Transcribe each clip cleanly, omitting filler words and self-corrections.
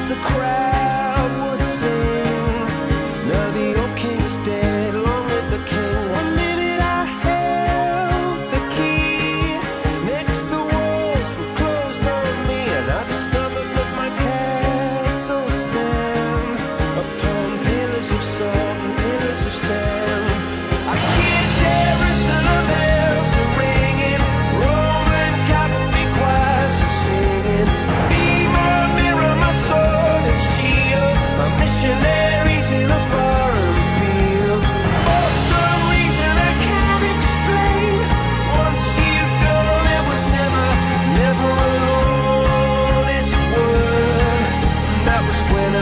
the crowd would sing. Now the old king is dead, long live the king. One minute I held the key, next the walls were closed on me, and I discovered that my castle stand upon pillars of salt and pillars of sand. I hear Jerusalem bells are ringing, Roman cavalry choirs are singing. Be my mirror, my sword and shield, my missionaries in a foreign field. For some reason I can't explain, once you've gone it was never, never an honest word. And that was when I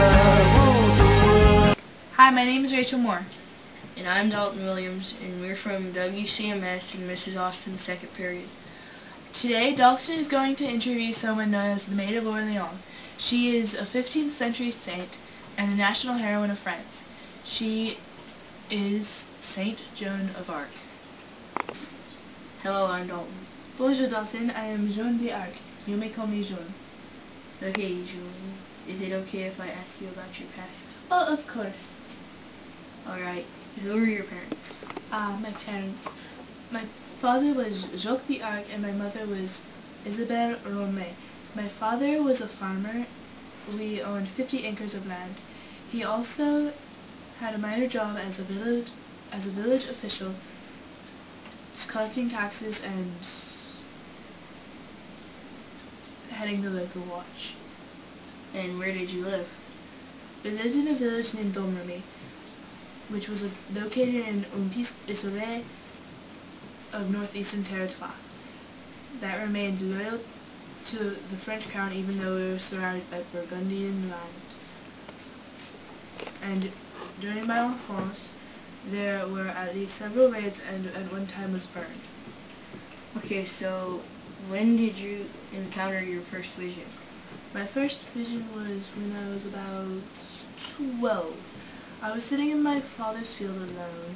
ruled the world. Hi, my name is Rachel Moore. And I'm Dalton Williams, and we're from WCMS in Mrs. Austin's second period. Today, Dalton is going to interview someone known as the Maid of Orleans. She is a 15th century saint and a national heroine of France. She is Saint Joan of Arc. Hello, I'm Dalton. Bonjour Dalton, I am Joan d'Arc. You may call me Joan. Okay, Julie, is it okay if I ask you about your past? Oh, of course. Alright, who are your parents? My parents. My father was Jacques d'Arc and my mother was Isabelle Romay. My father was a farmer. We owned 50 acres of land. He also had a minor job as a village official, collecting taxes and heading the local watch. And where did you live? We lived in a village named Domremy, which was located in une piste isolée of northeastern territoire that remained loyal to the French crown even though we were surrounded by Burgundian land. And during my enfance, there were at least several raids and at one time was burned. Okay, so when did you encounter your first vision? My first vision was when I was about 12. I was sitting in my father's field alone,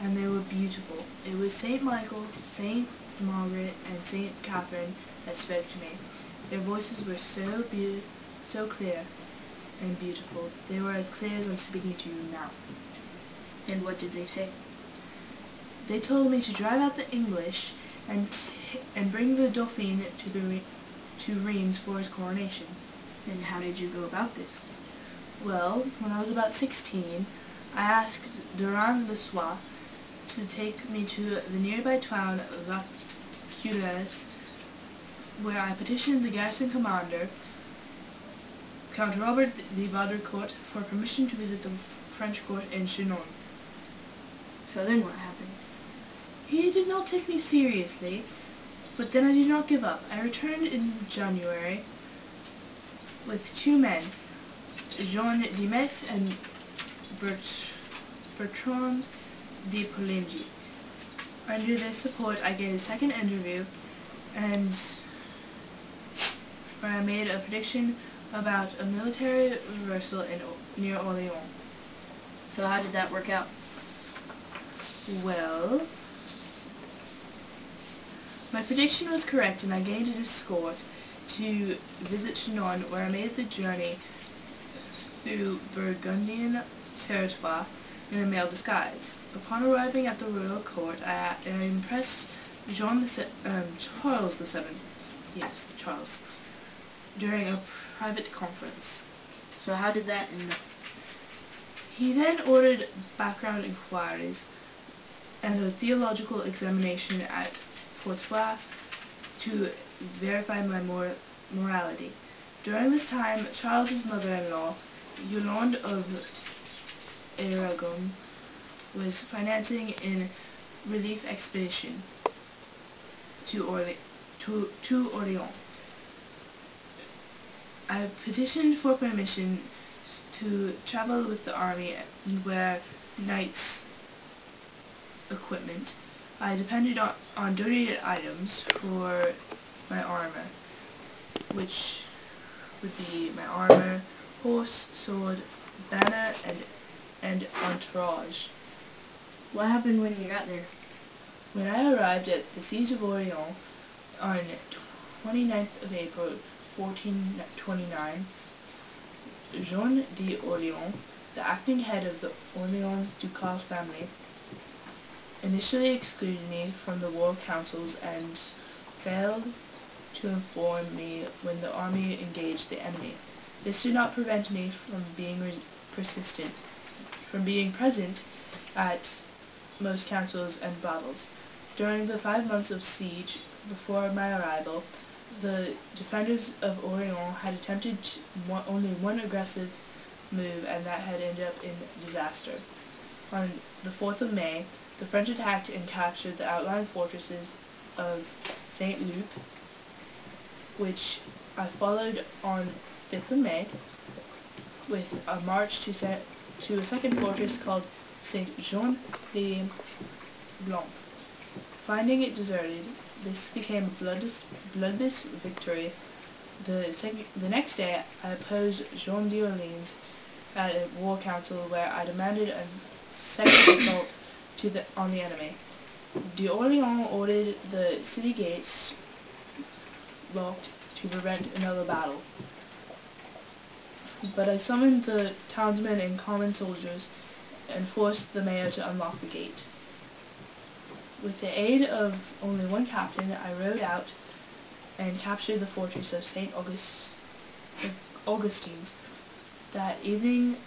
and they were beautiful. It was St. Michael, St. Margaret, and St. Catherine that spoke to me. Their voices were so clear and beautiful. They were as clear as I'm speaking to you now. And what did they say? They told me to drive out the English and bring the Dauphin to Reims for his coronation. And how did you go about this? Well, when I was about 16, I asked Durand le Soir to take me to the nearby town of La Cuillers, where I petitioned the garrison commander, Count Robert de Baudricourt, for permission to visit the French court in Chinon. So then what happened? He did not take me seriously, but then I did not give up. I returned in January with two men, Jean de Metz and Bertrand de Poligny. Under their support, I gave a second interview, and where I made a prediction about a military reversal near Orleans. So how did that work out? Well, my prediction was correct, and I gained an escort to visit Chinon, where I made the journey through Burgundian territoire in a male disguise. Upon arriving at the royal court, I impressed Charles VII, yes, Charles, during a private conference. So how did that end up? He then ordered background inquiries and a theological examination at Poitiers to verify my morality. During this time, Charles's mother-in-law, Yolande of Aragon, was financing a relief expedition to Orleans. I petitioned for permission to travel with the army and wear knight's equipment. I depended on donated items for my armor, which would be my armor, horse, sword, banner, and entourage. What happened when you got there? When I arrived at the siege of Orleans on 29th of April, 1429, Jean d'Orléans, the acting head of the Orléans ducal family, initially excluded me from the war councils and failed to inform me when the army engaged the enemy. This did not prevent me from being present at most councils and battles. During the 5 months of siege before my arrival, the defenders of Orléans had attempted only one aggressive move, and that had ended up in disaster. On the 4th of May, the French attacked and captured the outlying fortresses of Saint-Loup, which I followed on 5th of May with a march to a second fortress called Saint-Jean-les-Blancs. Finding it deserted, this became a bloodless victory. The next day, I opposed Jean d'Orléans at a war council where I demanded a second assault on the enemy. D'Orléans ordered the city gates locked to prevent another battle. But I summoned the townsmen and common soldiers and forced the mayor to unlock the gate. With the aid of only one captain, I rode out and captured the fortress of St. Augustine's. That evening,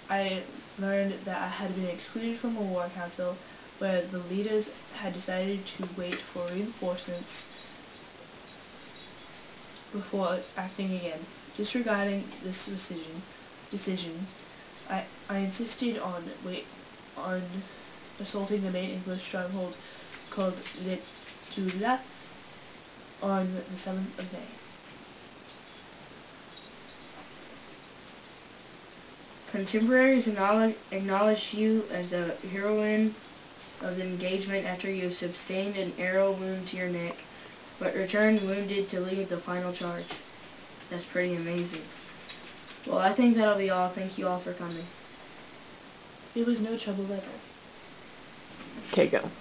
I learned that I had been excluded from a war council where the leaders had decided to wait for reinforcements before acting again. Disregarding this decision, I insisted on assaulting the main English stronghold called Les Toulas on the 7th of May. Contemporaries acknowledge you as the heroine of the engagement after you have sustained an arrow wound to your neck, but returned wounded to lead the final charge. That's pretty amazing. Well, I think that'll be all. Thank you all for coming. It was no trouble at all. Okay, go.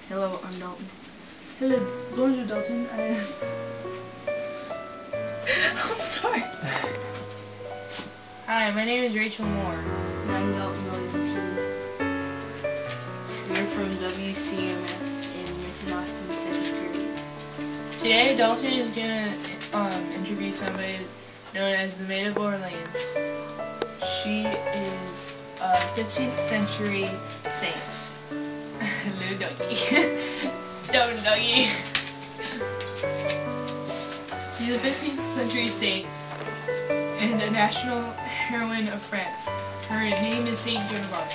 Hello, I'm Dalton. Hello, bonjour Dalton. I'm sorry. Hi, my name is Rachel Moore, and I'm Dalton Williamson. We're from WCMS in Mrs. Austin's second period. Today, Dalton is gonna interview somebody known as the Maid of Orleans. She is a 15th century saint. Hello, doggy. Don't, doggy. She's a 15th century saint and a national heroine of France. Her name is Saint Joan of Arc.